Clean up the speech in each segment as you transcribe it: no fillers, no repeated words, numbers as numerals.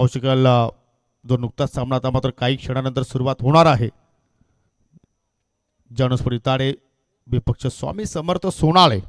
औशिकल जो नुकताच सामना आता मात्र काही क्षणानंतर सुरुवात होणार आहे. जानूसपुरी ताडे विपक्ष स्वामी समर्थ सोनाळे.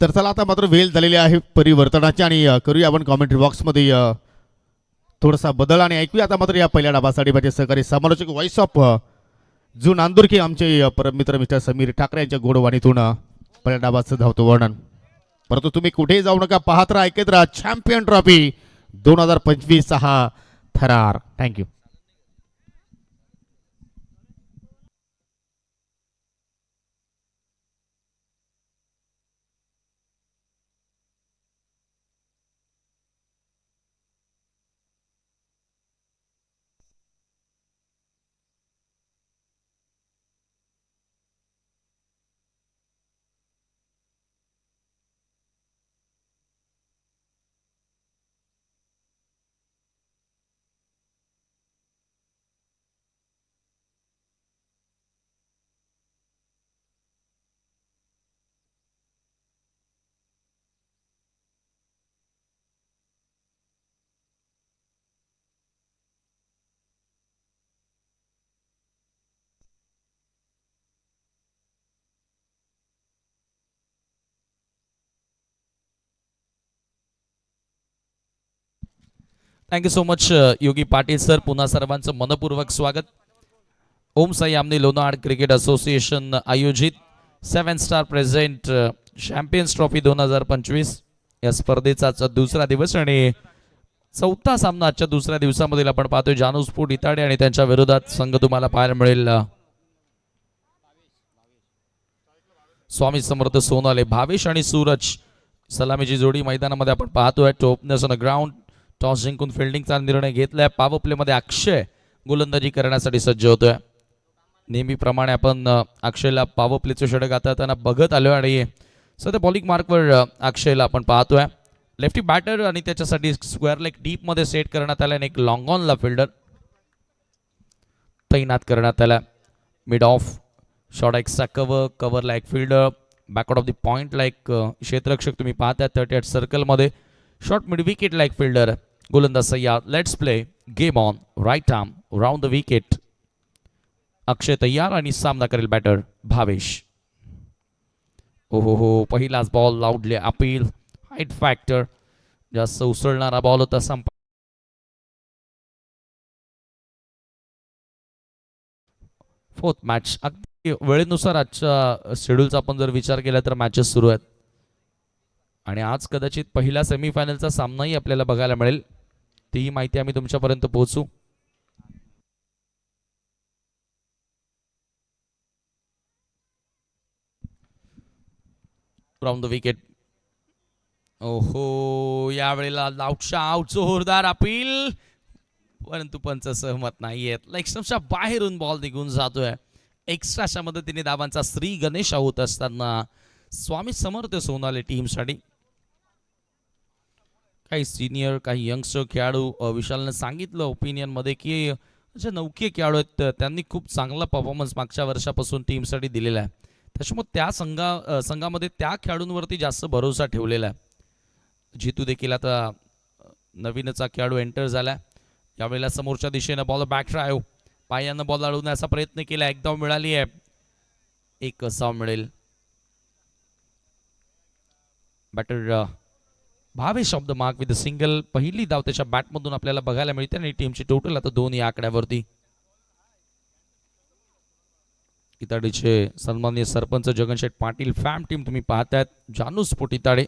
तर चला आता मात्र वेळ झालेली आहे परिवर्तनाची आणि करूया आपण कॉमेंट्री बॉक्समध्ये थोडासा बदल आणि ऐकूया आता मात्र या पहिल्या डाबासाठी माझे सहकारी समालोचक व्हॉइस ऑफ जू नांदुरकी आमचे परममित्र मिस्टर समीर ठाकरे यांच्या गोडवाणीतून पहिल्या डाबाचं धावतो वर्णन. परंतु तुम्ही कुठेही जाऊ नका, पाहत राहा, ऐकत राहा. चॅम्पियन ट्रॉफी 2025 हा थरार. थँक्यू. थँक्यू सो मच योगी पाटील सर. पुन्हा सर्वांचं मनपूर्वक स्वागत. ओम साई आमने लोणावळा क्रिकेट असोसिएशन आयोजित 7 स्टार प्रेझेंट चॅम्पियन्स ट्रॉफी 2025 या स्पर्धेचा दुसरा दिवस आणि चौथा सामना आजच्या दुसऱ्या दिवसामध्ये आपण पाहतोय. जानूसपूर इताडे आणि त्यांच्या विरोधात संघ तुम्हाला पाहायला मिळेल स्वामी समर्थ सोनाले. भावेश आणि सूरज सलामीची जोडी मैदानामध्ये आपण पाहतोय. टॉपनेस ऑन द ग्राउंड. टॉस जिंकून फिल्डिंगचा निर्णय घेतलाय. पॉवर प्लेमध्ये अक्षय गोलंदाजी करण्यासाठी सज्ज होतोय. नेहमीप्रमाणे आपण अक्षयला पॉवर प्लेचं षटक गाताना बघत आलोय आणि सध्या बॉलिंग मार्कवर अक्षयला आपण पाहतोय. लेफ्टी बॅटर आणि त्याच्यासाठी स्क्वेअर लेग डीप मध्ये सेट करण्यात आला आणि एक लॉंग ऑनला फिल्डर तैनात करण्यात आला. मिड ऑफ शॉर्ट एक्स्ट्रा कव्हरला एक फिल्डर. बॅकआउट ऑफ द पॉइंटला एक क्षेत्ररक्षक तुम्ही पाहताय 38 सर्कलमध्ये. शॉर्ट मिड विकेटला एक फिल्डर. गोलंदाज तयार. Let's play game on. Right arm round the wicket. Akshay तयार आणि सामना करेल बॅटर भावेश. ओहो पहिलाच ball loudly appeal. Height factor जास्त उसळणारा बॉल होता. फोर्थ मॅच अगदी वेळेनुसार आजच्या शेड्यूलचा आपण जर विचार केला तर मॅचेस सुरू आहेत आणि आज कदाचित पहिला सेमीफायनलचा सामनाही आपल्याला बघायला मिळेल. ती माहिती आम्ही तुमच्यापर्यंत पोहोचू. Round the wicket. ओहो यावेळेला लाऊडच्या आउट. जोरदार अपील परंतु पंच सहमत नाहीयेत. लेग बाहेरून बॉल निघून जातोय. एक्स्ट्राच्या मदतीने धावांचा श्री गणेश होत असताना स्वामी समर्थ सोनाले टीमसाठी काही सिनियर काही यंगस्टर खेळाडू विशालने सांगितलं ओपिनियन मध्ये की जे नौके खेळाडू आहेत त्यांनी खूप चांगला परफॉर्मन्स मागच्या वर्षापासून टीमसाठी दिलेला आहे. त्याच्यामुळे त्या संघामध्ये त्या खेळाडूंवरती जास्त भरोसा ठेवलेला आहे. जितू देखील आता नवीनचा खेळाडू एंटर झाला. यावेळेला समोरच्या दिशेनं बॉल बॅक ड्राईव्ह पायानं बॉल अडवण्याचा प्रयत्न केला. एक धाव मिळाली आहे. एक धाव मिळेल. Batter Bhavesh off the mark with single. पहिली धाव त्याच्या बॅटमधून आपल्याला बघायला मिळते आणि टीमची टोटल आता 2 या आकड्यावरती. इताडीचे सन्माननीय सरपंच जगनशेठ पाटील फॅम टीम तुम्ही पाहतायत. जानूसपोट इताडे.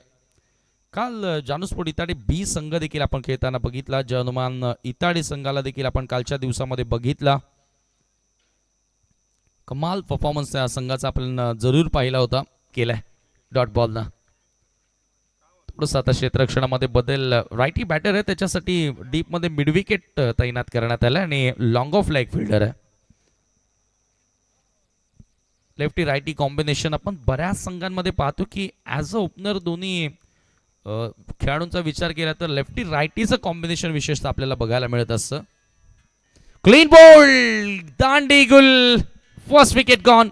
काल जानूसपोट इताडे बी संघ देखील आपण खेळताना बघितला. हनुमान इताडे संघाला देखील आपण कालच्या दिवसामध्ये बघितला. कमाल परफॉर्मन्स त्या संघाचा आपण जरूर पाहिला होता. केलाय डॉट बॉलना थोडंसं आता क्षेत्ररक्षणामध्ये बदल रायटी बॅटर आहे त्याच्यासाठी डीपमध्ये मिड विकेट तैनात करण्यात आलं आणि लॉंग ऑफ लाईक फिल्डर आहे. लेफ्टी रायटी कॉम्बिनेशन आपण बऱ्याच संघांमध्ये पाहतो की ॲज अ ओपनर दोन्ही खेळाडूंचा विचार केला तर लेफ्टी रायटीचं कॉम्बिनेशन विशेषतः आपल्याला बघायला मिळत असतं. क्लीन बॉल दांडी गुल फर्स्ट विकेट गॉन.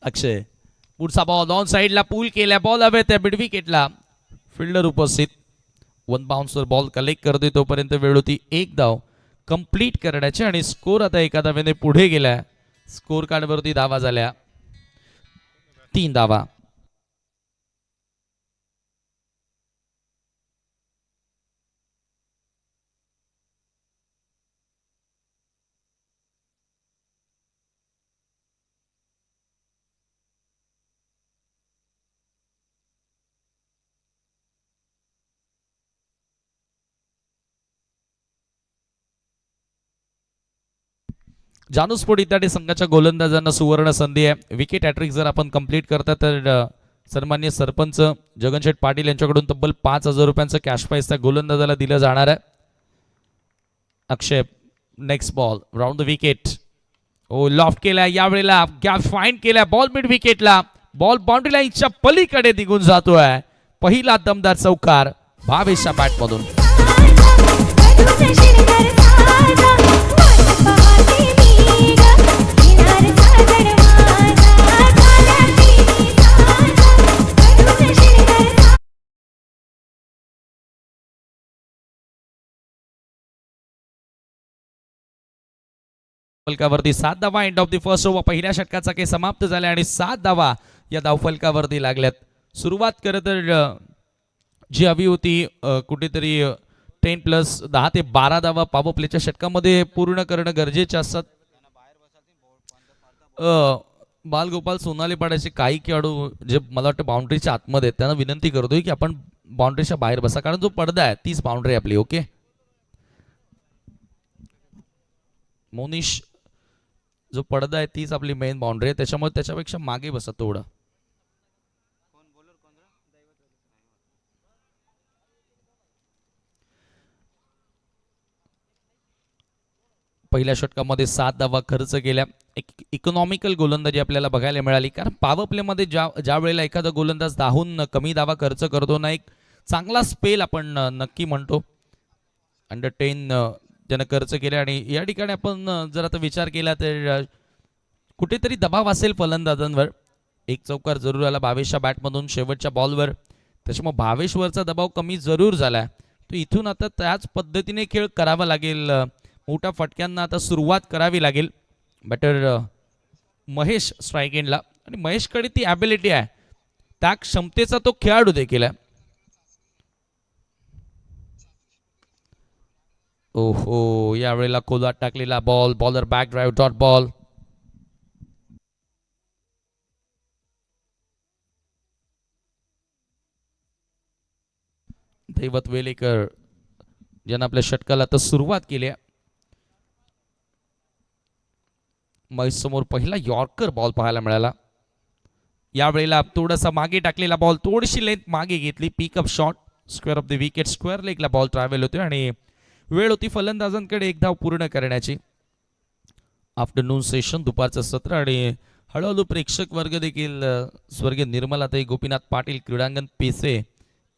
अक्षय पुढचा बॉल ऑन साइडला पूल केल्या बॉल हवे त्या मिड विकेटला फिल्डर उपस्थित. वन बाउन्सर बॉल कलेक्ट करतोय तोपर्यंत वेळ होती एक धाव कंप्लीट करण्याची आणि स्कोर आता एका धावेने पुढे गेलाय. स्कोर कार्डवरती धावा झाल्या 3 धावा. जानू स्पोर्ट इत्यादी संघाच्या गोलंदाजांना सुवर्ण संधी आहे. विकेट हॅट्रिक जर आपण कंप्लीट करता तर सन्माननीय सरपंच जगनशेठ पाटील यांच्याकडून तब्बल 5,000 रुपयांचं कॅश प्राइज त्या गोलंदाजाला दिलं जाणार आहे. Akshay next ball round the wicket. ओ लॉफ्ट केला यावेळेला गॅप फाइंड केला बॉल मिड विकेटला बॉल बाउंड्री लाईनच्या पलीकडे निघून जातोय. पहिला दमदार चौकार भावेशच्या बॅटमधून. फलकावरती 7 धावा end of the first over. पहिल्या षटकाचा खेळ समाप्त झाला आणि 7 धावा या धावफलकावरती लागल्यात. सुरुवात करत तर जी हवी होती कुठेतरी 10+10 ते 12 धावा पॉवर प्लेच्या षटकामध्ये पूर्ण करणं गरजेचे असतात. बालगोपाल सोनाली पाड्याचे काही खेळाडू जे मला वाटतं बाउंड्रीच्या आतमध्ये आहेत त्यांना विनंती करतोय की आपण बाउंड्रीच्या बाहेर बसा कारण जो पडदा आहे तीच बाउंड्री आपली. ओके मोनिश जो पडदा आहे तीच आपली मेन बाउंड्री आहे त्याच्यामुळे त्याच्यापेक्षा मागे बसा थोडं. पहिल्या षटकामध्ये 7 धावा खर्च केल्या. एक इकॉनॉमिकल गोलंदाजी आपल्याला बघायला मिळाली कारण पॉवर प्लेमध्ये ज्या वेळेला एखादा गोलंदाज 10हून कमी धावा खर्च करतो ना एक चांगला स्पेल आपण नक्की म्हणतो. अंडर 10 त्यानं खर्च केले आणि या ठिकाणी आपण जर आता विचार केला तर कुठेतरी दबाव असेल फलंदाजांवर. एक चौकार जरूर आला भावेशच्या बॅटमधून शेवटच्या बॉलवर त्याच्यामुळे भावेशवरचा दबाव कमी जरूर झाला. तो इथून आता त्याच पद्धतीने खेळ करावा लागेल. मोठ्या फटक्यांना आता सुरुवात करावी लागेल. बॅटर महेश स्ट्राईक एंडला आणि महेशकडे ती ॲबिलिटी आहे त्या क्षमतेचा तो खेळाडू देखील आहे. ओहो यावेळेला खोलात टाकलेला ball bowler back drive dot ball. दैवत वेलेकर ज्यानं आपल्या षटकाला तर सुरुवात केली. महेश समोर पहिला यॉर्कर बॉल पाहायला मिळाला. यावेळेला थोडासा मागे टाकलेला बॉल थोडीशी लेंथ मागे घेतली. Pickup shot square off the wicket square लेगला बॉल ट्रॅव्हल होतोय आणि वेळ होती फलंदाजांकडे एक धाव पूर्ण करण्याची. आफ्टरनून सेशन दुपारचं सत्र आणि हळूहळू प्रेक्षक वर्ग देखील स्वर्गीय निर्मलाताई गोपीनाथ पाटील क्रीडांगण पेसे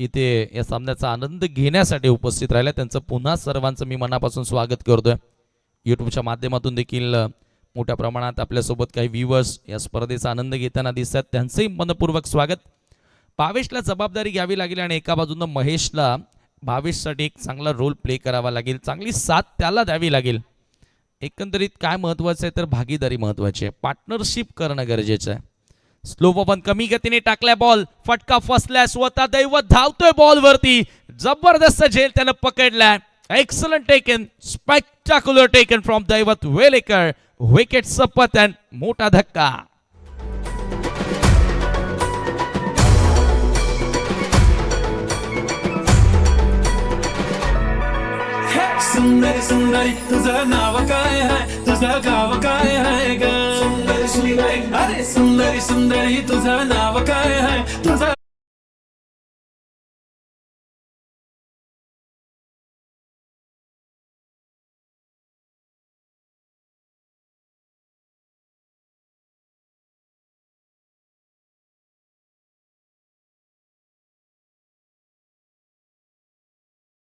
इथे या सामन्याचा आनंद घेण्यासाठी उपस्थित राहिल्या. त्यांचं पुन्हा सर्वांचं मी मनापासून स्वागत करतोय. यूट्यूबच्या माध्यमातून देखील मोठ्या प्रमाणात आपल्यासोबत काही व्ह्यूअर्स या स्पर्धेचा आनंद घेताना दिसतात. त्यांचंही मनपूर्वक स्वागत. भावेशला जबाबदारी घ्यावी लागेल आणि एका बाजूनं महेशला भावेशसाठी एक चांगला रोल प्ले करावा लागेल, चांगली साथ त्याला द्यावी लागेल. एकंदरीत काय महत्वाचं आहे तर भागीदारी महत्वाची आहे, पार्टनरशिप करणं गरजेचं आहे. स्लो पण कमी गतीने टाकलाय बॉल, फटका फसलाय, स्वतः दैवत धावतोय बॉल वरती, जबरदस्त झेल त्यानं पकडलाय. एक्सलंट टेकन, स्पेक्टाक्युलर टेकन फ्रॉम दैवत वेलेकर. विकेट सपत अँड मोठा धक्का. सुंदरी सुंदरी तुझं नाव काय आहे, तुझं गाव काय आहे ग? सुंदरी सुंदरी अरे सुंदरी सुंदरी तुझं नाव काय आहे, तुझं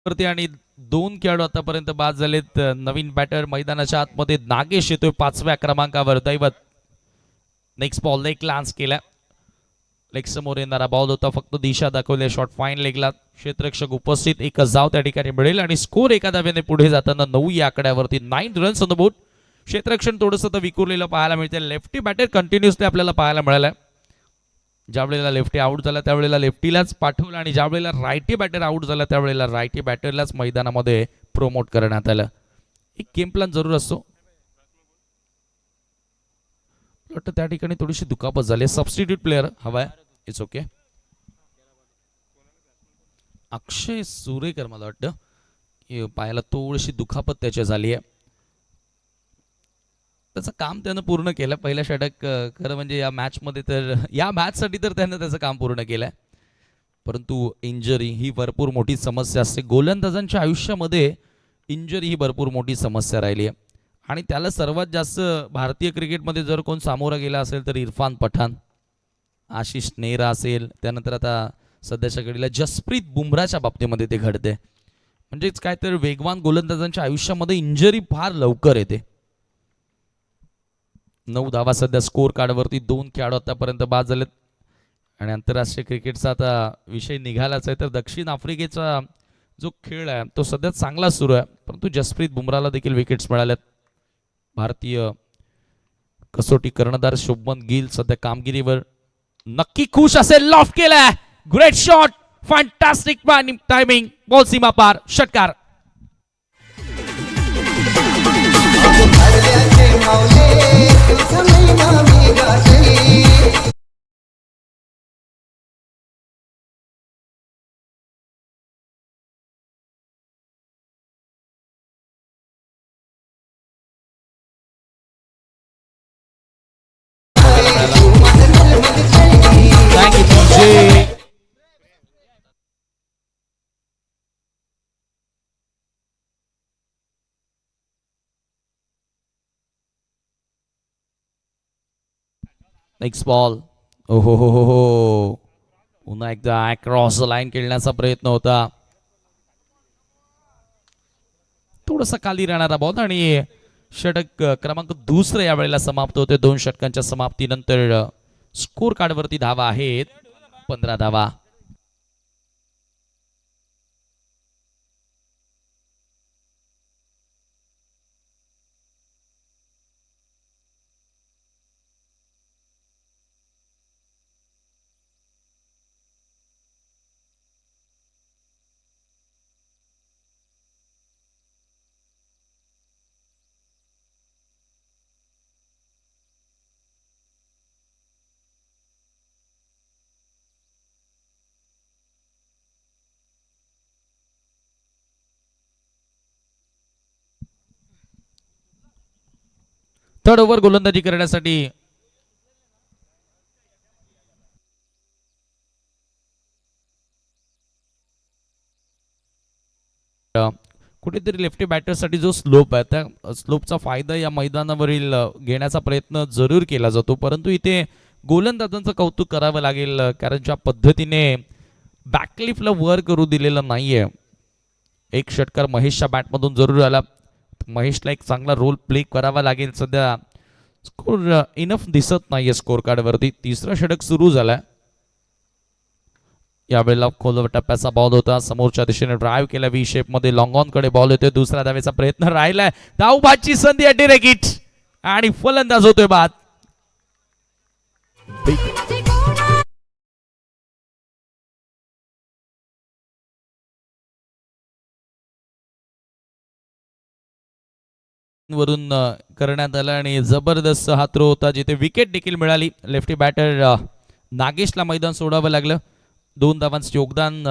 वरती आणि 2 खेळाडू आतापर्यंत बाद झालेत. नवीन बॅटर मैदानाच्या आतमध्ये नागेश येतोय 5व्या क्रमांकावर. दैवत नेक्स्ट बॉल लेग लान्स केला. लेग समोर येणारा बॉल होता, फक्त दिशा दाखवली. शॉट फाईन लेगला, क्षेत्ररक्षक उपस्थित, एकच धाव त्या ठिकाणी मिळेल आणि स्कोर एका धाव्याने पुढे जाताना 9 या आकड्यावरती. 9 रन्स ऑन द बोर्ड. क्षेत्ररक्षण थोडंसं तर विखुरलेलं पाहायला मिळते. लेफ्टी बॅटर कंटिन्युअसली आपल्याला पाहायला मिळालाय. ज्या वेळेला लेफ्टी आउट झाला त्यावेळेला लेफ्टीलाच पाठवलं आणि ज्या वेळेला रायटी बॅटर आउट झाला त्यावेळेला रायटी बॅटरलाच मैदानामध्ये प्रोमोट करण्यात आलं. एक गेम प्लॅन जरूर असतो. वाटतं त्या ठिकाणी थोडीशी दुखापत झाली. सबस्टिट्यूट प्लेअर हवाय, इट्स ओके. अक्षय सुरेकर मला वाटतं की पायाला थोडीशी दुखापत त्याच्या झाली आहे. त्याचं काम त्यानं पूर्ण केलं. पहिला षटक खरं म्हणजे या मॅचमध्ये तर या मॅचसाठी तर त्यानं त्याचं काम पूर्ण केलंय. परंतु इंजरी ही भरपूर मोठी समस्या असते. गोलंदाजांच्या आयुष्यामध्ये इंजरी ही भरपूर मोठी समस्या राहिली आहे आणि त्याला सर्वात जास्त भारतीय क्रिकेटमध्ये जर कोण सामोरा गेला असेल तर इरफान पठाण, आशिष नेहरा असेल, त्यानंतर आता सध्याच्या घडीला जसप्रीत बुमराच्या बाबतीमध्ये ते घडते. म्हणजेच काय तर वेगवान गोलंदाजांच्या आयुष्यामध्ये इंजरी फार लवकर येते. 9 धावा सध्या स्कोर कार्डवरती. 2 खेळाडू आतापर्यंत बाद झालेत आणि आंतरराष्ट्रीय क्रिकेटचा आता विषय निघालाच आहे. तर दक्षिण आफ्रिकेचा जो खेळ आहे तो सध्या चांगला सुरू आहे, परंतु जसप्रीत बुमराला देखील विकेट्स मिळाल्यात. भारतीय कसोटी कर्णधार शुभमन गिल सध्या कामगिरीवर नक्की खुश असेल. लॉफ्ट केलाय, great shot, fantastic timing, ball सीमा पार, षटकार. Thank you, TJ. Next ball. ओहो हो हो हो, पुन्हा एकदा क्रॉस लाईन खेळण्याचा प्रयत्न होता. थोडासा खाली राहणारा बॉल आणि षटक क्रमांक 2 या वेळेला समाप्त होते. 2 षटकांच्या समाप्तीनंतर स्कोर कार्डवरती धावा आहेत 15 धावा. थर्ड ओव्हर गोलंदाजी करण्यासाठी कुठेतरी लेफ्टी बॅटरसाठी जो स्लोप आहे त्या स्लोपचा फायदा या मैदानावरील घेण्याचा प्रयत्न जरूर केला जातो. परंतु इथे गोलंदाजांचं कौतुक करावं लागेल, कारण ज्या पद्धतीने बॅकलिफ्टला वर करू दिलेलं नाहीये. एक षटकार महेशच्या बॅटमधून जरूर आला. महेशला एक चांगला रोल प्ले करावा लागेल. सध्या स्कोर इनफ दिसत नाहीये स्कोर कार्डवरती. तिसरा षटक सुरू झालाय. यावेळेला खोलवर टप्प्याचा बॉल होता. समोरच्या दिशेने ड्राईव्ह केला व्ही शेप मध्ये. लॉंग ऑन कडे बॉल येतोय. दुसऱ्या धावेचा प्रयत्न राहिलाय. धावबादची संधी अड्डी आणि फलंदाज होतोय बाद. वरून करण्यात आला आणि जबरदस्त हा थ्रो होता जिथे विकेट देखील मिळाली. लेफ्टी बॅटर नागेशला मैदान सोडावं लागलं. 2 धावांचं योगदान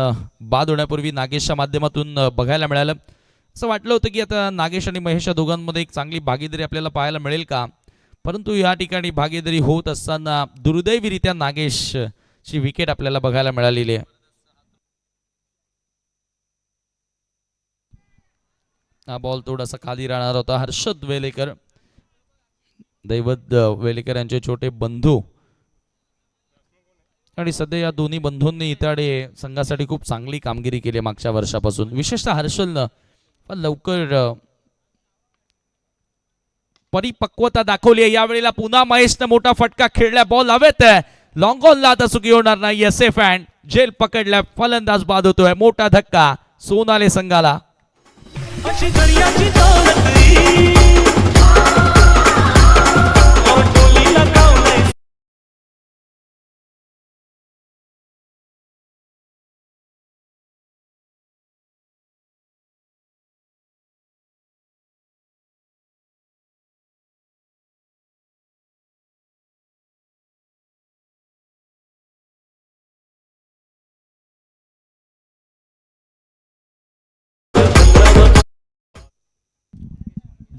बाद होण्यापूर्वी नागेशच्या माध्यमातून बघायला मिळालं. असं वाटलं होतं की आता नागेश आणि महेश या दोघांमध्ये एक चांगली भागीदारी आपल्याला पाहायला मिळेल का, परंतु या ठिकाणी भागीदारी होत असताना दुर्दैवीरित्या नागेशची विकेट आपल्याला बघायला मिळालेली आहे. हा बॉल थोडासा खाली राहणार होता. हर्षद वेलेकर, दैवत वेलेकर यांचे छोटे बंधू, आणि सध्या या दोन्ही बंधूंनी इताडे संघासाठी खूप चांगली कामगिरी केली मागच्या वर्षापासून. विशेषतः हर्षलनं पण लवकर परिपक्वता दाखवली आहे. यावेळेला पुन्हा महेशनं मोठा फटका खेळला. बॉल हवेत आहे. लॉंग ऑनला आता चुकी होणार नाही. सेफ हँड झेल पकडल्या. फलंदाज बाद होतोय. मोठा धक्का सोनाले संघाला. अशी दर्याची दौलती और टोलीला गावलंय.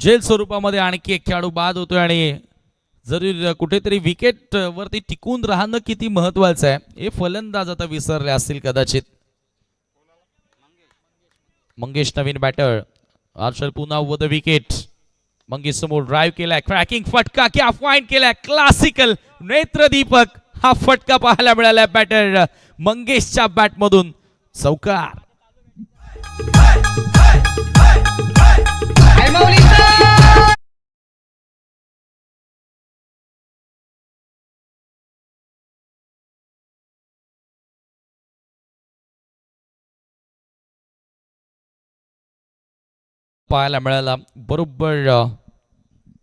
झेल स्वरूपामध्ये आणखी एक खेळाडू बाद होतोय आणि जरूर कुठेतरी विकेट वरती टिकून राहणं किती महत्वाचं आहे हे फलंदाज आता विसरले असतील कदाचित. मंगेश नवीन बॅटर. हर्षल पुन्हा ओव्हर द विकेट. मंगेश समोर ड्राईव्ह केलाय. क्रॅकिंग फटका क्या फाईन केलाय. क्लासिकल नेत्रदीपक हा फटका पाहायला मिळालाय बॅटर मंगेशच्या बॅटमधून. चौकार. पाहायला मिळाला. बरोबर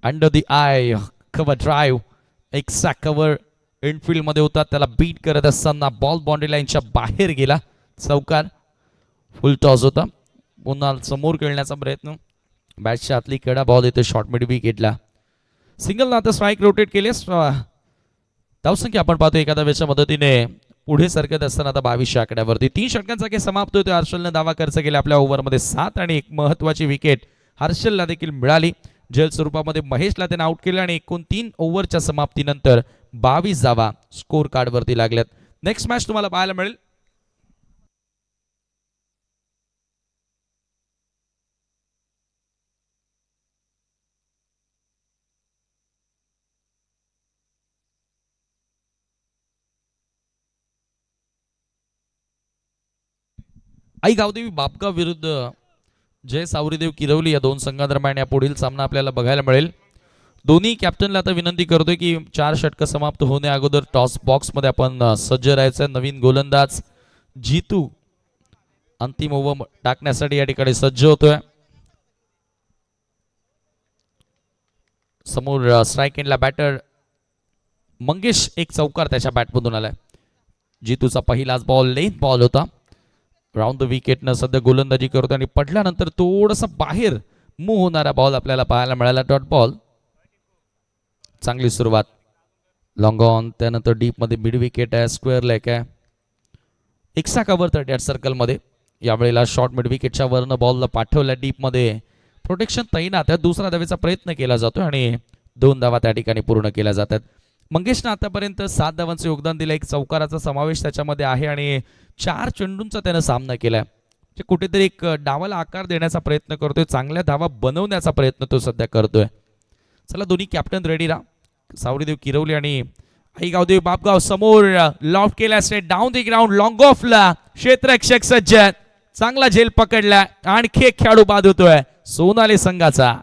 under the I cover drive. एक सॅक कव्हर इनफिल्ड मध्ये होता. त्याला बीट करत असताना बॉल बाउंड्री लाईनच्या बाहेर गेला. चौकार. फुल टॉस होता. पुन्हा समोर खेळण्याचा प्रयत्न. बॅटच्या आतली कडा बॉल येतो शॉर्ट मिड विकेटला. सिंगल आता स्ट्राईक रोटेट केले. धावसंख्या आपण पाहतो एका धावेच्या मदतीने पुढे सरकत असताना आता 22 आकड्यावरती. 3 षटकांचा खेळ समाप्त होतोय. हर्षलने दावा खर्च केला आपल्या ओव्हरमध्ये 7 आणि एक महत्वाची विकेट हर्षलला देखील मिळाली. जल स्वरूपामध्ये महेशला त्याने आउट केलं आणि एकूण 3 ओव्हरच्या समाप्तीनंतर 22 धावा स्कोर कार्डवरती लागल्यात. नेक्स्ट मॅच तुम्हाला पाहायला मिळेल आई गावदेवी बापगाव विरुद्ध जय सावरीदेव किरवली या 2 संघादरम्यान या पुढील सामना आपल्याला बघायला मिळेल. दोन्ही कॅप्टनला आता विनंती करतोय की 4 षटक समाप्त होण्या अगोदर टॉस बॉक्स मध्ये आपण सज्ज राहायचं. नवीन गोलंदाज जीतू अंतिम ओव्हर टाकण्यासाठी या ठिकाणी सज्ज होतोय. समोर स्ट्राईक एंडला बॅटर मंगेश. एक चौकार त्याच्या बॅटमधून आलाय. जीतूचा पहिलाच बॉल लेन बॉल होता. राऊंड द विकेटनं सध्या गोलंदाजी करतो आणि पडल्यानंतर थोडासा बाहेर मूव्ह होणारा बॉल आपल्याला पाहायला मिळाला. Dot ball. चांगली सुरुवात. Long on. त्यानंतर डीप मध्ये मिड विकेट आहे. स्क्वेअर लेग आहे. एक्स्ट्रा कव्हर 38 सर्कल मध्ये. यावेळेला शॉर्ट मिड विकेटच्या वरनं बॉलला पाठवल्या डीप मध्ये. प्रोटेक्शन तैनात आहे. दुसरा धावेचा प्रयत्न केला जातो आणि 2 धावा त्या ठिकाणी पूर्ण केल्या जातात. मंगेशनं आतापर्यंत 7 धावांचं योगदान दिलं. एक चौकाराचा समावेश त्याच्यामध्ये आहे आणि 4 चेंडूंचा त्यानं सामना केलाय. कुठेतरी एक डावाला आकार देण्याचा प्रयत्न करतोय. चांगल्या धावा बनवण्याचा प्रयत्न तो सध्या करतोय. चला दोन्ही कॅप्टन रेडी राहा. सावरीदेव किरवली आणि आई गावदेवी बापगाव समोर लॉफ्ट केला straight down the ground long ऑफला क्षेत्ररक्षक सज्ज चांगला झेल पकडला आणखी एक खेळाडू बाद होतोय सोनाली संघाचा.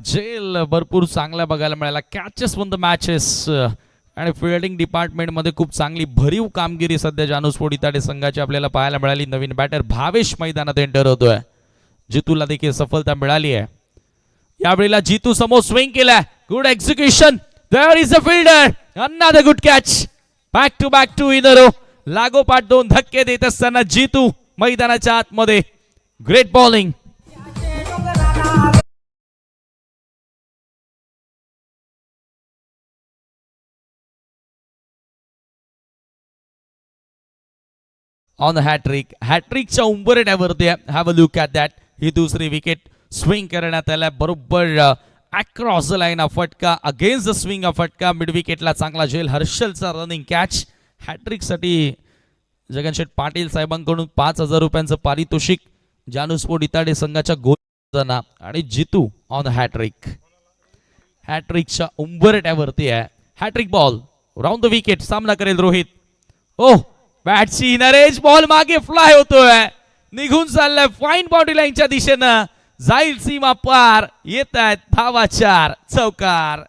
जेल भरपूर चांगला बघायला मिळाला. कॅचेस वन द मॅचेस आणि फिल्डिंग डिपार्टमेंट मध्ये खूप चांगली भरीव कामगिरी सध्या जानूस्फोट इताडे संघाची आपल्याला पाहायला मिळाली. नवीन बॅटर भावेश मैदानात एंटर होतोय. जितूला देखील सफलता मिळाली आहे. यावेळेला जितू समोर स्विंग केलाय. Good execution. There is a fielder. Another good catch. Back to in a row. लागोपाठ दोन धक्के देत असताना जितू मैदानाच्या आतमध्ये. Great bowling. ऑन हॅट्रिकच्या उंबरठ्यावरती have a look at that. ही दुसरी विकेट स्विंग करण्यात आल्या बरोबर अक्रॉस द लाईन. फटका अगेन्स्ट द स्विंग फटका मिड विकेटला चांगला झेल. हर्षलचा रनिंग कॅच. हॅट्रिकसाठी जगनशेठ पाटील साहेबांकडून 5,000 रुपयांचं पारितोषिक जानूस्फोट इताडे संघाच्या गोल आणि जितू ऑन हॅट्रिक. हॅट्रिकच्या उंबरठ्यावरती आहे. Hattrick ball round the wicket. सामना करेल रोहित. ओह बॅटची नरेश बॉल मागे फ्लाय होतोय. निघून चाललाय फाईन बाउंड्री लाईनच्या दिशेनं. जाईल सीमा पार. येत आहेत धावा 4. चौकार.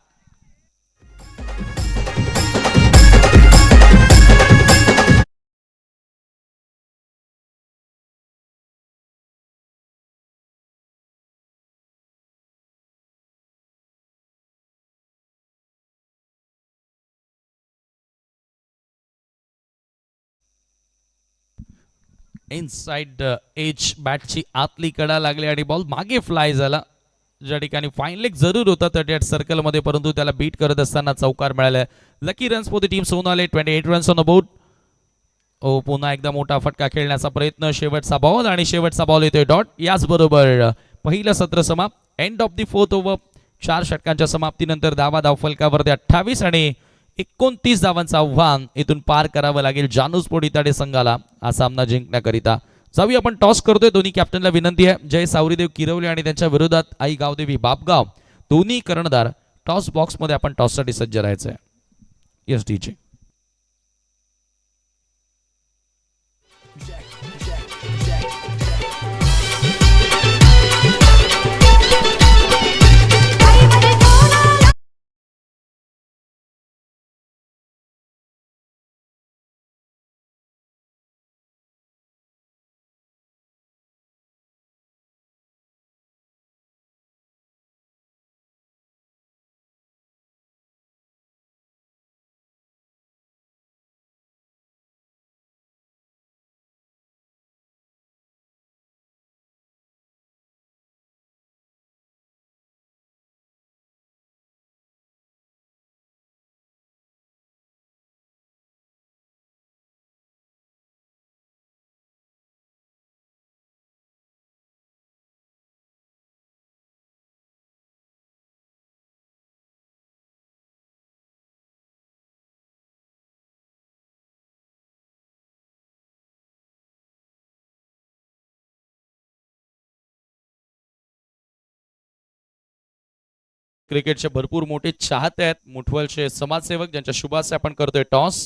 इनसाइड एज बॅटची आतली कडा लागली आणि बॉल मागे फ्लाय झाला. ज्या ठिकाणी फाईन लेग जरूर होता 38 सर्कलमध्ये परंतु त्याला बीट करत असताना चौकार मिळाला. Lucky runs for the team सोनाले. 28 रन्स ऑन द बोर्ड. ओ पुन्हा एकदा मोठा फटका खेळण्याचा प्रयत्न. शेवटचा बॉल आणि शेवटचा बॉल येतोय डॉट. याचबरोबर पहिलं सत्र समाप्त. End of the 4th over. 4 षटकांच्या समाप्तीनंतर धाव फलकावरती 28 आणि 29 धावांचं आव्हान इथून पार करावं लागेल जानूस्फोट इताडे संघाला हा सामना जिंकण्याकरिता. जाऊया आपण टॉस करतोय. दोन्ही कॅप्टनला विनंती आहे. जय सावरीदेव किरवले आणि त्यांच्या विरोधात आई गावदेवी बापगाव दोन्ही कर्णधार टॉस बॉक्स मध्ये आपण टॉससाठी सज्ज राहायचंय. Yes DJ. क्रिकेटचे भरपूर मोठे चाहते आहेत. मुठवलचे समाजसेवक ज्यांच्या शुभाशय आपण करतोय toss.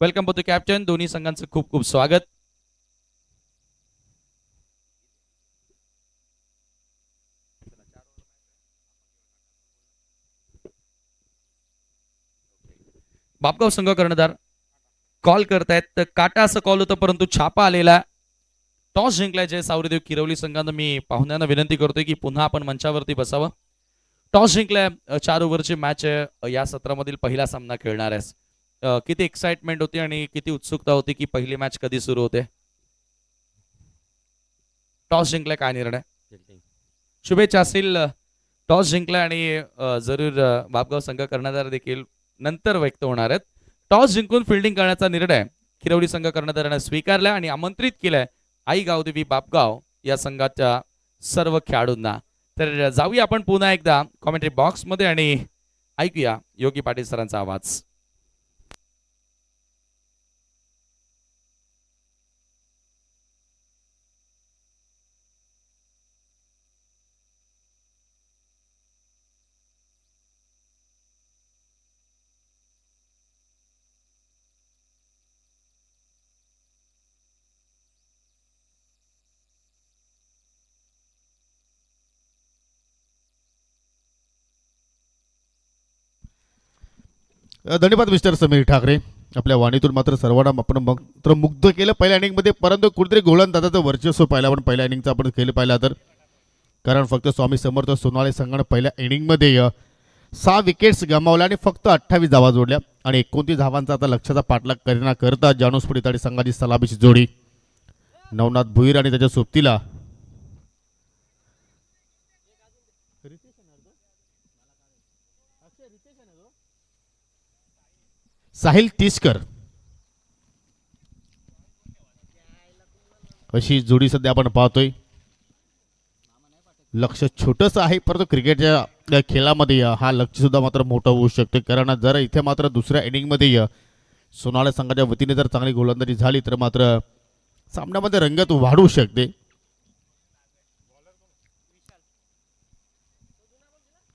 Welcome to the captain. दोन्ही संघांचं खूप खूप स्वागत. बापगाव संघ कर्णधार कॉल करतायत. तर काटा असं कॉल होतं परंतु छापा आलेला. टॉस जिंकलाय जय सावरीदेव किरवली संघानं. मी पाहुण्यांना विनंती करतोय की पुन्हा आपण मंचावरती बसावं. टॉस जिंकलाय. 4 ओव्हरची मॅच आहे. या सत्रामधील पहिला सामना खेळणार आहेस. किती एक्साइटमेंट होती आणि किती उत्सुकता होती की पहिली मॅच कधी सुरू होते. टॉस जिंकलाय. काय निर्णय. शुभेच्छा असतील. टॉस जिंकलाय आणि जरूर बापगाव संघ कर्णधार देखील नंतर व्यक्त होणार आहेत. टॉस जिंकून फिल्डिंग करण्याचा निर्णय किरवली संघ कर्णधाराने स्वीकारला आणि आमंत्रित केलाय आई गावदेवी बापगाव या संघाच्या सर्व खेळाडूंना. तर जाऊया आपण पुन्हा एकदा कॉमेंट्री बॉक्स मध्ये आणि ऐकूया योगी पाटील सरांचा आवाज. धन्यवाद मिस्टर समीर ठाकरे. आपल्या वाणीतून मात्र सर्वांना आपण मात्र मुग्ध केलं पहिल्या इनिंगमध्ये, परंतु कुठेतरी गोलंदाजाचं वर्चस्व पाहिलं आपण पहिल्या इनिंगचं आपण केलं पाहिलं तर. कारण फक्त स्वामी समर्थ सोनाळे संघाने पहिल्या इनिंगमध्ये 6 विकेट्स गमावल्या आणि फक्त 28 धावा जोडल्या आणि 29 धावांचा आता लक्षाचा पाठलाग करता जानू स्फुटित आणि संघाची सलामीची जोडी नवनाथ भुईर आणि त्याच्या सोबतीला साहिल तिसकर अशी जोडी सध्या आपण पाहतोय. लक्ष छोटस आहे परंतु क्रिकेटच्या खेळामध्ये हा लक्ष सुद्धा मात्र मोठं होऊ शकते. कारण जर इथे मात्र दुसऱ्या इनिंगमध्ये सोनाळे संघाच्या वतीने जर चांगली गोलंदाजी झाली तर मात्र सामन्यामध्ये रंगत वाढू शकते.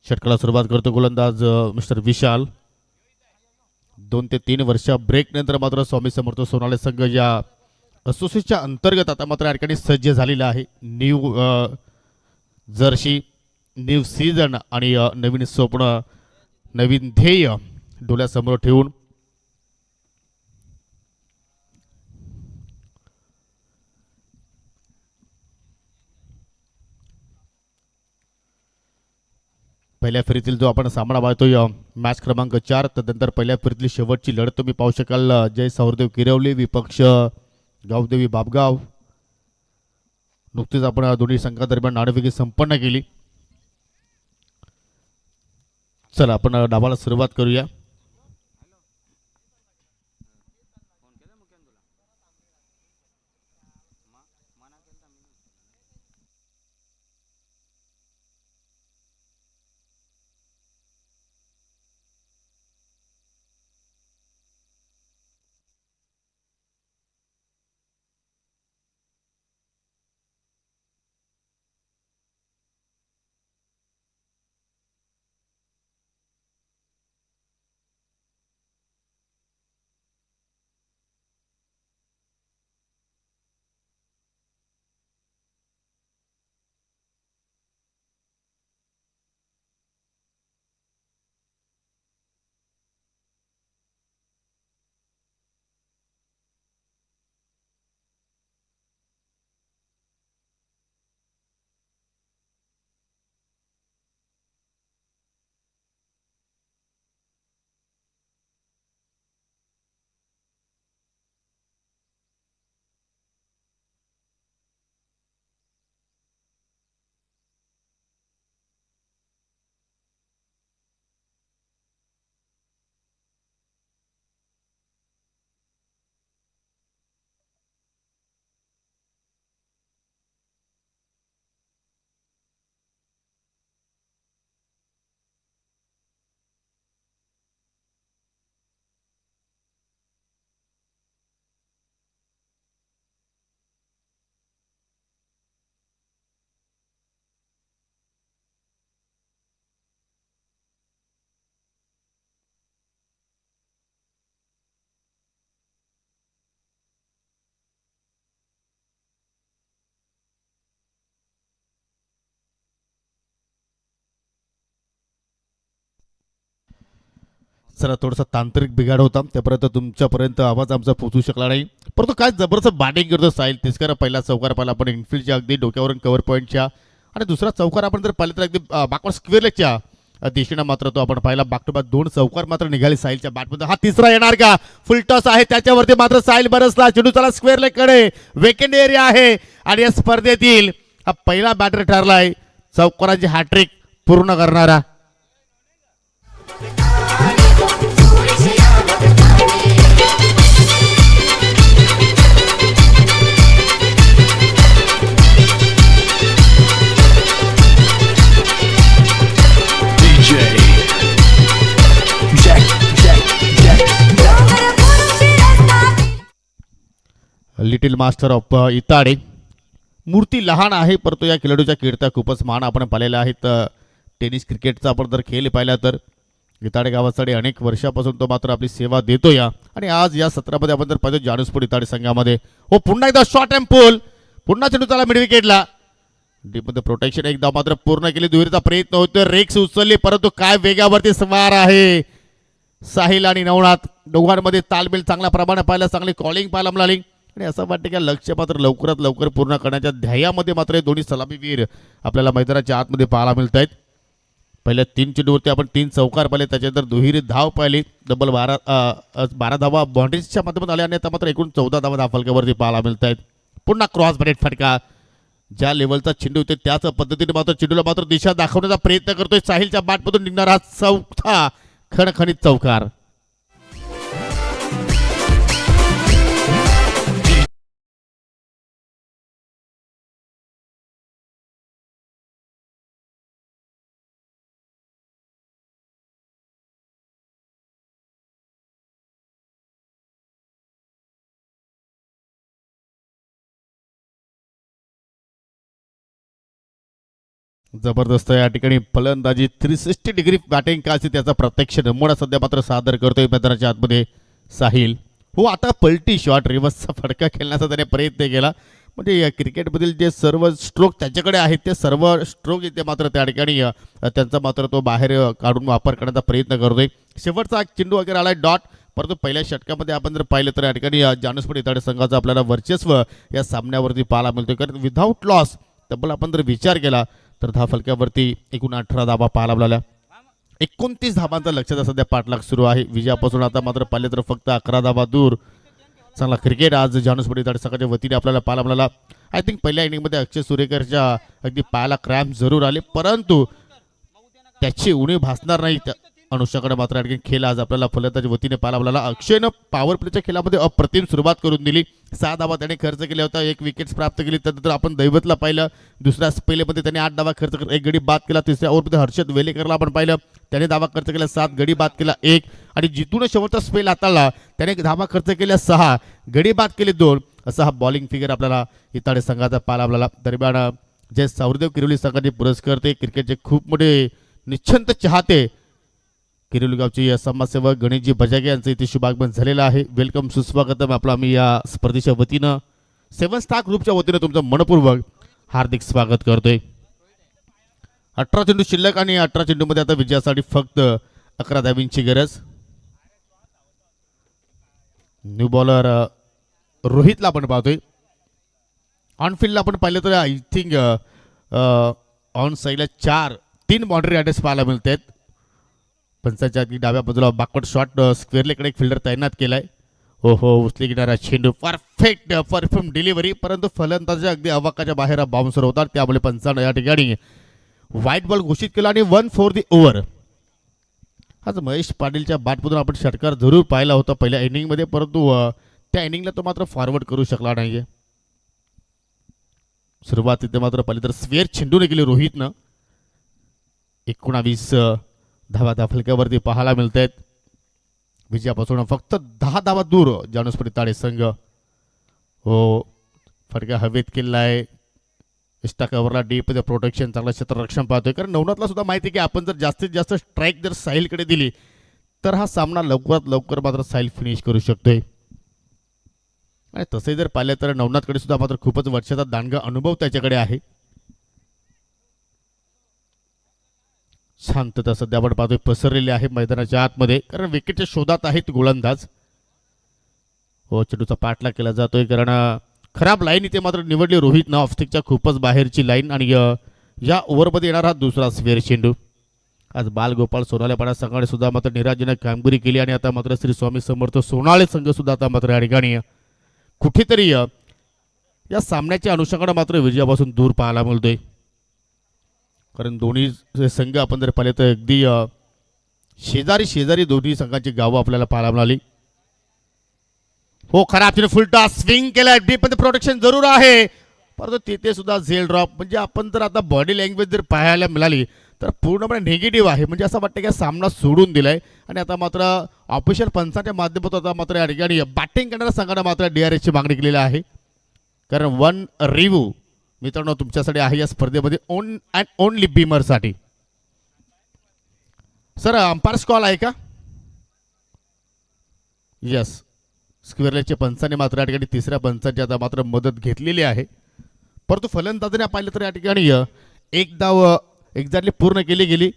षटकाला सुरुवात करतो गोलंदाज मिस्टर विशाल. 2 ते 3 वर्ष ब्रेक नंतर मात्र स्वामी समर्थ सोनाळे संघ या असोसिएशनच्या अंतर्गत आता मात्र या ठिकाणी सज्ज झालेला आहे. न्यू जर्सी, न्यू सीझन आणि नवीन स्वप्न, नवीन ध्येय डोळ्यासमोर ठेवून पहिल्या फेरीतील जो आपण सामना पाहतोय मॅच क्रमांक 4, त्यानंतर पहिल्या फेरीतली शेवटची लढत तुम्ही पाहू शकाल. जय सौरदेव किरवली विपक्ष गावदेवी बापगाव. नुकतीच आपण दोन्ही संघादरम्यान नाणेफेकी संपन्न केली. चला आपण डावाला सुरुवात करूया. चला थोडासा तांत्रिक बिघाड होता, त्यापर्यंत तुमच्यापर्यंत आवाज आमचा पोहोचू शकला नाही. परंतु काय जबरदस्त बॅटिंग करतो साहिल तिसकर. पहिला चौकार पाहिला आपण इनफिल्डच्या अगदी डोक्यावरून कव्हर पॉईंटच्या, आणि दुसरा चौकार आपण जर पाहिलं तर अगदी बॅकवर्ड स्क्वेअर लेगच्या दिशेने मात्र तो आपण पाहिला. बॅक टू बॅक 2 चौकार मात्र निघाले साहिलच्या बॅटमध्ये. हा तिसरा येणार का? फुल टॉस आहे त्याच्यावरती मात्र साहिल बरसला. चेंडू चला स्क्वेअर लेग कडे, वेकेंड एरिया आहे आणि या स्पर्धेतील हा पहिला बॅटर ठरलाय चौकारांची हॅट्रिक पूर्ण करणारा. Little master of Itade. मूर्ती लहान आहे परंतु या खेळाडूच्या कीर्त्या खूपच मान आपण पाहिलेल्या आहेत. टेनिस क्रिकेटचा आपण जर खेळ पाहिला तर इताडे गावासाठी अनेक वर्षापासून तो मात्र आपली सेवा देतो या. आणि आज या सत्रामध्ये आपण जर पाहिजे जानूसपूर इताडे संघामध्ये हो पुन्हा एकदा शॉट अँड पूल. पुन्हा चेंडू त्याला मिड विकेटला. डीपमध्ये प्रोटेक्शन एकदा मात्र पूर्ण केली. दुहेरीचा प्रयत्न होतोय. रेक्स उचलली परंतु काय वेगावरती स्वार आहे साहिल आणि नवनाथ. दोघांमध्ये तालमेल चांगल्या प्रमाणे पाहायला चांगली कॉलिंग पाहायला मिळाली. आणि असं वाटतं की लक्ष्य मात्र लवकरात लवकर पूर्ण करण्याच्या ध्येयामध्ये मात्र हे दोन्ही सलामीवीर आपल्याला मैदानाच्या आतमध्ये पाहायला मिळत आहेत. पहिल्या 3 चेंडूवरती आपण 3 चौकार पाहिले. त्याच्यानंतर दुहेरी धाव पाहिली. डबल 12 धावा बाउंड्रीजच्या माध्यमातून आल्या आणि आता मात्र एकूण 14 धावा धाफलक्यावरती पाहायला मिळत आहेत. पुन्हा क्रॉस ब्रेड फटका. ज्या लेवलचा चेंडू होते त्याच पद्धतीने मात्र चेंडूला मात्र दिशा दाखवण्याचा प्रयत्न करतोय. साहिलच्या बॅटमधून निघणारा हा चौथा खणखणीत चौकार. जबरदस्त या ठिकाणी फलंदाजी 360 डिग्री बॅटिंग काय असते त्याचा प्रत्यक्ष नमुना सध्या मात्र सादर करतोय मैदानाच्या आतमध्ये साहिल. हो आता पलटी शॉट रिव्हर्सचा फटका खेळण्याचा त्याने प्रयत्न केला. म्हणजे या क्रिकेटमधील जे सर्व स्ट्रोक त्याच्याकडे आहेत ते सर्व स्ट्रोक इथे मात्र त्या ठिकाणी त्यांचा मात्र तो बाहेर काढून वापर करण्याचा प्रयत्न करतोय. शेवटचा चेंडू वगैरे आलाय डॉट. परंतु पहिल्या षटकामध्ये आपण जर पाहिलं तर या ठिकाणी जानूसपूर इताडे संघाचं आपल्याला वर्चस्व या सामन्यावरती पाहायला मिळतोय. कारण विधाऊट लॉस तब्बल आपण जर विचार केला तर धाफलक्यावरती एकूण 18 धावा पाहायला मिळाल्या. 29 धावांचा लक्षात सध्या पाठलाग सुरू आहे. विजयापासून आता मात्र पाहिले तर फक्त 11 धावा दूर. चांगला क्रिकेट आज जानूसपूर इताडे संघाच्या वतीने आपल्याला पाहायला मिळाला. आय थिंक पहिल्या इनिंगमध्ये अक्षय सुरेकरच्या अगदी पायाला क्रॅम्प जरूर आले परंतु त्याची उणीव भासणार नाही. अनुष्याकडे मात्र आणखी खेळ आज आपल्याला फलंदाजी वतीने पाहायला मिळाला. अक्षयनं पॉवर प्लेच्या खेळामध्ये अप्रतिम सुरुवात करून दिली. 6 धावा त्याने खर्च केल्या होत्या. 1 विकेट प्राप्त केली. त्यानंतर आपण दैवतला पाहिलं. दुसऱ्या स्पेलमध्ये त्याने 8 धावा खर्च केला. 1 गडी बाद केला. तिसऱ्या ओव्हरमध्ये हर्षद वेलेकरला आपण पाहिलं. त्याने धावा खर्च केला 7 गडी बाद केला 1 आणि जिथून शेवटचा स्पेल हाताळला त्याने धावा खर्च केल्या 6 गडी बाद केले 2. असा हा बॉलिंग फिगर आपल्याला इताडे संघाचा पाहायला मिळाला. दरम्यान जे सौरदेव किरोली संघाचे पुरस्कार ते क्रिकेटचे खूप मोठे निश्चिंत चाहते किरोली गावचे समाजसेवक गणेशजी बजागे यांचं इथे शुभागमन झालेलं आहे. वेलकम सुस्वागतम आपलं आम्ही या स्पर्धेच्या वतीनं 7 स्टार ग्रुपच्या वतीनं तुमचं मनपूर्वक हार्दिक स्वागत करतोय. 18 चेंडू शिल्लक आणि 18 चेंडूमध्ये आता विजयासाठी फक्त 11 धावींची गरज. न्यू बॉलर रोहितला आपण पाहतोय. ऑन फील्डला आपण पाहिलं तर आय थिंक ऑन साईडला 3 बाउंड्री अटॅच पाहायला मिळत आहेत. पंचाच्या अगदी डाव्या बाजूला बॅकवर्ड शॉट स्क्वेअरलेकडे एक फिल्डर तैनात केलाय. हो उचली घेणारा चेंडू परफेक्ट परफ्यूम डिलिव्हरी परंतु फलंदाज अगदी अवाकाच्या बाहेर बाउन्सर होतात. त्यामुळे पंचानं या ठिकाणी व्हाईट बॉल घोषित केला आणि 1 फॉर दी ओव्हर. आज महेश पाटीलच्या बॅटमधून आपण षटकार जरूर पाहिला होता पहिल्या इनिंगमध्ये परंतु त्या इनिंगला तो मात्र फॉरवर्ड करू शकला नाहीये. सुरुवातीत मात्र पाहिली तर स्क्वेअर चेंडूने केली रोहितनं. 19 धावा धाफलक्यावरती पाहायला मिळत आहेत. विजयापासून फक्त 10 धावा दूर जानूसपूर इताडे संघ. हो फटका हवेत केलाय. एक्स्ट्रा कव्हरला डीप प्रोटेक्शन चांगलं क्षेत्ररक्षण पाहतोय. कारण नवनाथला सुद्धा माहिती आहे की आपण जर जास्तीत जास्त स्ट्राईक जर साहिलकडे दिली तर हा सामना लवकरात लवकर मात्र साहिल फिनिश करू शकतोय. आणि तसे जर पाहिले तर नवनाथकडे सुद्धा मात्र खूपच वर्षाचा दांडगा अनुभव त्याच्याकडे आहे. शांतता सध्या आपण पाहतोय पसरलेली आहे मैदानाच्या आतमध्ये कारण विकेटच्या शोधात आहेत गोलंदाज. हो चेंडूचा पाठलाग केला जातोय कारण खराब लाईन इथे मात्र निवडली रोहितनं. ऑफस्टिकच्या खूपच बाहेरची लाईन आणि या ओव्हरमध्ये येणार हा दुसरा स्क्वेअर चेंडू. आज बालगोपाळ सोनालेपाडा संघाने सुद्धा मात्र निराजनक कामगिरी केली आणि आता मात्र श्री स्वामी समर्थ सोनाळे संघ सुद्धा आता मात्र या ठिकाणी कुठेतरी या सामन्याच्या अनुषंगाने मात्र विजयापासून दूर पाहायला मिळतोय. कारण दोन्ही संघ आपण जर पाहिले तर अगदी शेजारी दोन्ही संघांची गावं आपल्याला पाहायला मिळाली. हो खराब फुलटा स्विंग केला. डीप मध्ये प्रोटेक्शन जरूर आहे परंतु तिथे सुद्धा झेल ड्रॉप. म्हणजे आपण जर आता बॉडी लँग्वेज जर पाहायला मिळाली तर पूर्णपणे निगेटिव्ह आहे. म्हणजे असं वाटतं की हा सामना सोडून दिलाय आणि आता मात्र ऑफिशियल पंचाच्या माध्यमातून आता मात्र या ठिकाणी बॅटिंग करणाऱ्या संघाने मात्र DRSची मागणी केलेली आहे. कारण वन रिव्ह्यू मित्रांनो तुमच्यासाठी आहे या स्पर्धेमध्ये ओन अँड ओनली बीमरसाठी. सर अंपायर्स कॉल आहे का? यस. स्क्वेअरलेसच्या पंचाने मात्र या ठिकाणी तिसऱ्या पंचाची आता मात्र मदत घेतलेली आहे. परंतु फलंदाजाने पाहिलं तर या ठिकाणी एक धाव एक्झॅक्टली पूर्ण केली गेली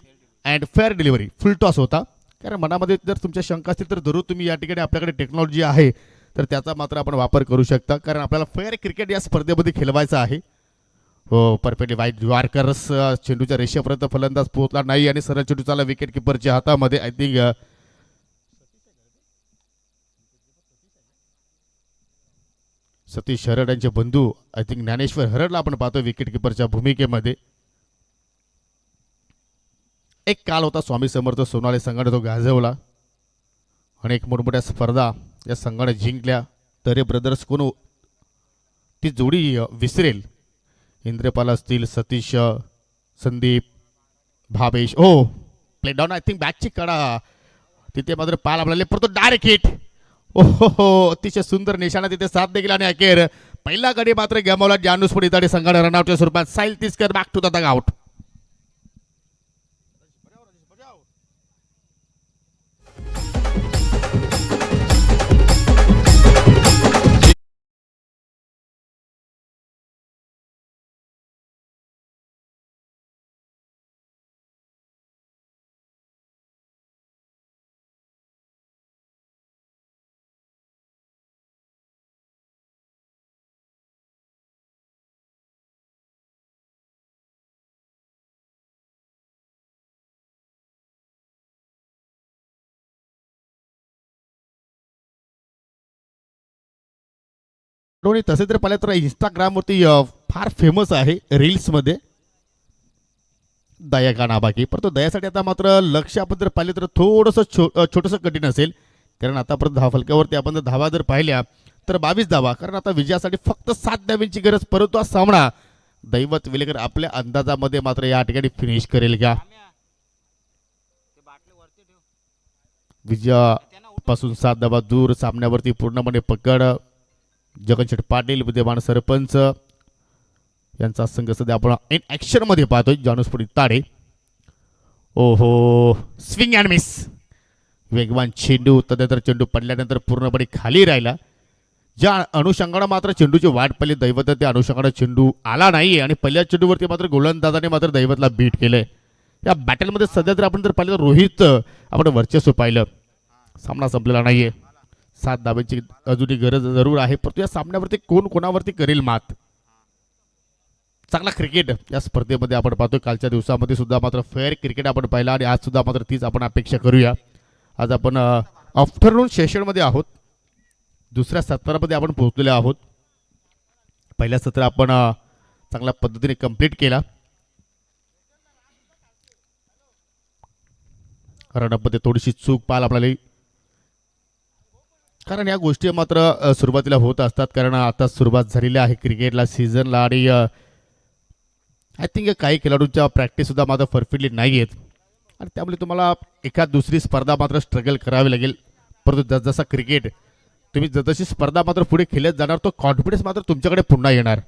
and fair delivery full toss होता. कारण मनामध्ये जर तुमच्या शंका असतील तर जरूर तुम्ही या ठिकाणी आपल्याकडे टेक्नॉलॉजी आहे तर त्याचा मात्र आपण वापर करू शकता. कारण आपल्याला फेअर क्रिकेट या स्पर्धेमध्ये खेळवायचं आहे. हो परफेक्टली वाईट यॉर्कर्स चेंडूच्या रेषेपर्यंत फलंदाज पोहोचला नाही आणि सरळ चेंडू चालला विकेट किपरच्या हातामध्ये. आय थिंक सतीश हरड यांचे बंधू आय थिंक ज्ञानेश्वर हरडला आपण पाहतो विकेट किपरच्या भूमिकेमध्ये. एक काल होता स्वामी समर्थ सोनाली संघाने तो गाजवला. अनेक मोठमोठ्या स्पर्धा या संघाने जिंकल्या. तरे ब्रदर्स कोण ती जोडी विसरेल? इंद्रपाल असतील, सतीश, संदीप, भावेश. ओ प्ले डाऊन आय थिंक बॅकची कडा तिथे मात्र पाल आपल्याला परंतु डायरेक्ट हिट. ओहो अतिशय सुंदर निशाणा तिथे साथ देखील आणि अखेर पहिला गडी मात्र गमावला जानूस इताडे संघाने रनआउटच्या स्वरूपात. Sahil Tiskar back to the dugout. आणि तसे जर पाहिलं तर इंस्टाग्रामवरती फार फेमस आहे रील्समध्ये दया का नाबाकी. परंतु दयासाठी आता मात्र लक्ष आपण जर पाहिलं तर थोडंसं छोटंसं कठीण असेल. कारण आतापर्यंत धाव फलकावरती आपण जर धावा जर पाहिल्या तर 22 धावा. कारण आता विजयासाठी फक्त 7 धावांची गरज. परंतु हा सामना दैवत वेलेकर आपल्या अंदाजामध्ये मात्र या ठिकाणी फिनिश करेल का? विजयापासून 7 धावा दूर सामन्यावरती पूर्णपणे पकड. जगनशेठ पाटील विद्यमान सरपंच यांचा संघ सध्या आपण इन ऍक्शन मध्ये पाहतोय. जानूसपुरी ताडे. ओहो स्विंग अँड मिस. वेगवान चेंडू तदनंतर चेंडू पडल्यानंतर पूर्णपणे खाली राहिला. ज्या अनुषंगाने मात्र चेंडूची वाट पाहिली दैवत त्या अनुषंगाने चेंडू आला नाहीये आणि पहिल्या चेंडूवरती मात्र गोलंदाजाने मात्र दैवतला बीट केलंय. या बॅटलमध्ये सध्या जर आपण जर पाहिलं तर रोहित आपण वर्चस्व पाहिलं. सामना संपलेला नाहीये. 7 धाब्यांची अजूनही गरज जरूर आहे. परंतु या सामन्यावरती कोण कोणावरती करेल मात? चांगला क्रिकेट या स्पर्धेमध्ये आपण पाहतोय. कालच्या दिवसामध्ये सुद्धा मात्र फेअर क्रिकेट आपण पाहिला आणि आज सुद्धा मात्र तीच आपण अपेक्षा करूया. आज आपण आफ्टरनून सेशनमध्ये आहोत. दुसऱ्या सत्रामध्ये आपण पोहोचलेले आहोत. पहिल्या सत्र आपण चांगल्या पद्धतीने कंप्लीट केला. रनअपमध्ये थोडीशी चूक पाहायला आपल्याला. कारण या गोष्टी मात्र सुरुवातीला होत असतात. कारण आता सुरुवात झालेली आहे क्रिकेटला सीझनला आणि आय थिंक काही खेळाडूंच्या प्रॅक्टिस सुद्धा मात्र परफेक्टली नाही आहेत आणि त्यामुळे तुम्हाला एखाद दुसरी स्पर्धा मात्र स्ट्रगल करावी लागेल. परंतु जसं क्रिकेट तुम्ही जशी स्पर्धा मात्र पुढे खेळत जाणार तो कॉन्फिडन्स मात्र तुमच्याकडे पुन्हा येणार.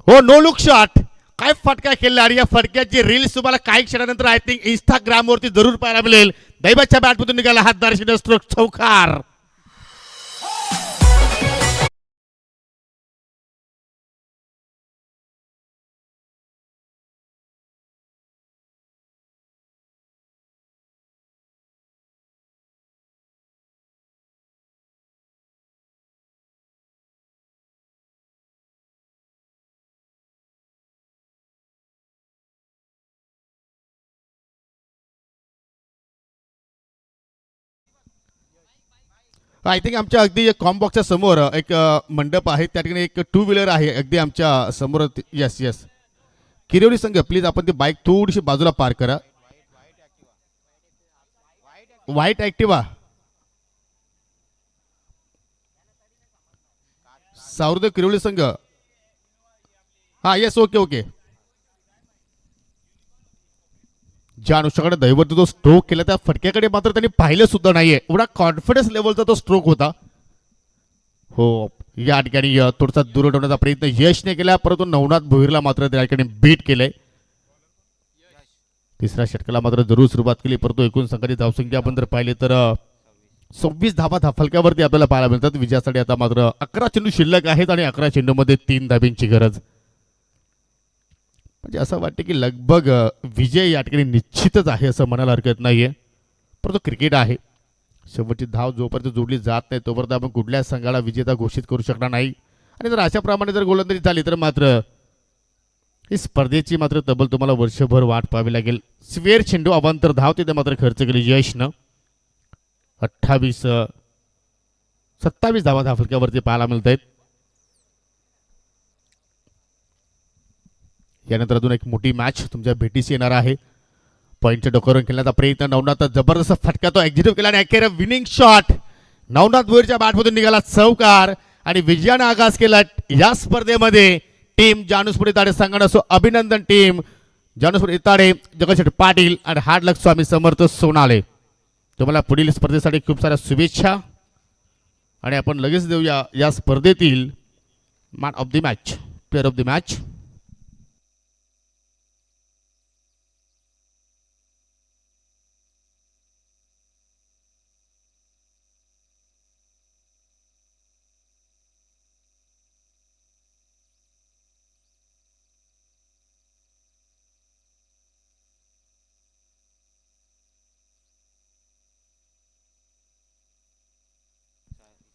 हो नो लुक शॉट. काय फटका खेळला आणि या फटक्याची रील्स तुम्हाला काही क्षणानंतर आय थिंक इंस्टाग्रामवरती जरूर पाहायला मिळेल. दैवतच्या बॅटमधून निघाला हातदारशी स्ट्रोक चौकार. आय थिंक आमच्या अगदी कॉम्बॉक्सच्या समोर एक मंडप आहे. त्या ठिकाणी एक 2 व्हीलर आहे अगदी आमच्या समोर. यस यस किरवली संघ प्लीज आपण ती बाईक थोडीशी बाजूला पार्क करा. व्हाईट ऍक्टिवा सावरदेव किरवली संघ. हा येस ओके ओके ज्या अनुषंगाने दैवत जो स्ट्रोक केला त्या फटक्याकडे मात्र त्यांनी पाहिलं सुद्धा नाहीये. एवढा कॉन्फिडन्स लेवलचा तो स्ट्रोक होता. हो, या ठिकाणी थोडासा दूर उडवण्याचा प्रयत्न यशने केला, परंतु नवनाथ भोईरला मात्र त्या ठिकाणी बीट केलंय. तिसऱ्या षटकाला मात्र जरूर सुरुवात केली, परंतु एकूण संघाची धावसंख्या आपण जर पाहिली तर 26 धावा फलकावरती आपल्याला पाहायला मिळतात. विजयासाठी आता मात्र 11 चेंडू शिल्लक आहेत आणि 11 चेंडूमध्ये 3 धाब्यांची गरज. म्हणजे असं वाटतं की लगभग विजय या ठिकाणी निश्चितच आहे असं म्हणायला हरकत नाहीये. परंतु क्रिकेट आहे, शेवटची धाव जोपर्यंत जोडली जात नाही तोपर्यंत आपण कुठल्याच संघाला विजेता घोषित करू शकणार नाही. आणि जर अशाप्रमाणे जर गोलंदाजी झाली तर मात्र ही स्पर्धेची मात्र तब्बल तुम्हाला वर्षभर वाट पाहावी लागेल. स्वेर चेंडू अवांतर धाव तिथे मात्र खर्च केली यशनं. 27 धावा धाफलक्यावरती पाहायला मिळत आहेत. यानंतर अजून एक मोठी मॅच तुमच्या भेटीस येणार आहे. पॉईंटच्या डोक्यावरून खेळण्याचा प्रयत्न, नवनाथ जबरदस्त फटका तो एक्झिक्यूट केला आणि अखेर विनिंग शॉट नवनाथ भोईरच्या बॅटमधून निघाला चौकार आणि विजयाने आगाज केला या स्पर्धेमध्ये. टीम जानूसपुरी ताडे संघानं असो अभिनंदन टीम जानूसपुरी ताडे, जगदशेठ पाटील आणि हार्ड लक स्वामी समर्थ सोनाले. तुम्हाला पुढील स्पर्धेसाठी खूप साऱ्या शुभेच्छा आणि आपण लगेच देऊया या स्पर्धेतील man of the match, player of the match.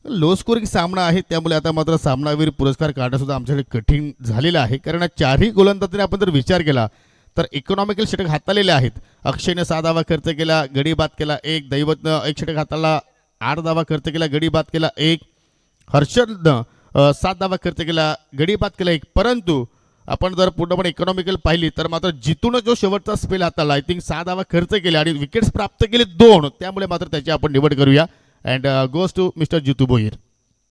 Low scoring सामना आहे, त्यामुळे आता मात्र सामनावीर पुरस्कार काढणं सुद्धा आमच्याकडे कठीण झालेलं आहे. कारण चारही गोलंदाजांनी आपण जर विचार केला तर इकॉनॉमिकल षटक हाताळलेले आहेत. अक्षयने 6 धावा खर्च केला, गडी बाद केला 1. दैवतनं 1 षटक हाताळला, 8 धावा खर्च केला, गडी बाद केला 1. हर्षदनं 7 धावा खर्च केला, गडी बाद केला 1. परंतु आपण जर पूर्णपणे इकॉनॉमिकल पाहिली तर मात्र जितून जो शेवटचा स्पेल हाताळला, आय थिंक 6 धावा खर्च केले आणि विकेट्स प्राप्त केले 2. त्यामुळे मात्र त्याची आपण निवड करूया. And goes to mister Jitu Bhoir.